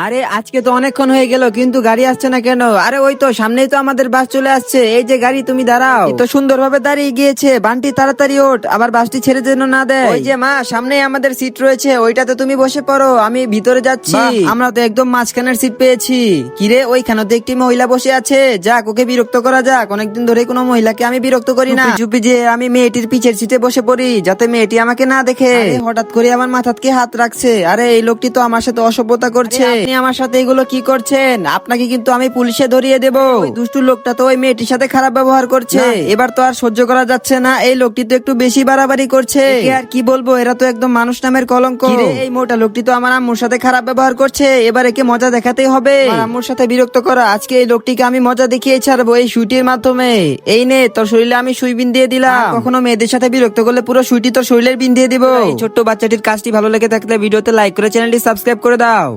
আরে আজকে তো অনেকক্ষণ হয়ে গেল কিন্তু গাড়ি আসছে না কেন? আরে ওই তো সামনেই তো আমাদের বাস চলে আসছে। এই যে গাড়ি, তুমি দাঁড়াও। এই তো সুন্দরভাবে দাঁড়িয়ে গিয়েছে। বান্টি তাড়াতাড়ি ওঠ, আবার বাসটি ছেড়ে যেন না দেয়। ওই যে মা, সামনেই আমাদের সিট রয়েছে, ওইটাতে তুমি বসে পড়ো, আমি ভিতরে যাচ্ছি। আমরা তো একদম মাঝখানের সিট পেয়েছি। কিরে, ওইখানে তো একটি মহিলা বসে আছে। যাক, ওকে বিরক্ত করা যাক। অনেকদিন ধরে কোনো মহিলাকে আমি বিরক্ত করি না। চুপি যে আমি মেয়েটির পিছের সিটে বসে পড়ি, যাতে মেয়েটি আমাকে না দেখে। আরে, হঠাৎ করে আমার মাথাতে হাত রাখছে। আরে, এই লোকটি তো আমার সাথে অসভ্যতা করছে। আপনি আমার সাথে এগুলো কি করছেন? আপনাকে কিন্তু আমি পুলিশে ধরিয়ে দেব। ওই দুষ্টু লোকটা তো ওই মেয়েটির সাথে খারাপ ব্যবহার করছে। এবার তো আর সহ্য করা যাচ্ছে না। এই লোকটি তো একটু বেশি বাড়াবাড়ি করছে। একে আর কি বলবো, এরা তো একদম মানুষ নামের কলঙ্ক। কিরে, এই মোটা লোকটি তো আমার আম্মুর সাথে খারাপ ব্যবহার করছে। এবার একে মজা দেখাতেই হবে। আমার আম্মুর সাথে বিরক্ত করা, আজকে এই লোকটিকে আমি মজা দেখিয়ে ছাড়বো এই সুইটির মাধ্যমে। এই নে, তোর শরীরে আমি সুই বিন দিয়ে দিলাম। আর কখনো মেয়েদের সাথে বিরক্ত করলে পুরো সুইটি তোর শরীরের বিন দিয়ে দিব। এই ছোট্ট বাচ্চাটির কাজটি ভালো লেগে থাকলে ভিডিওতে লাইক করে চ্যানেলটি সাবস্ক্রাইব করে দাও।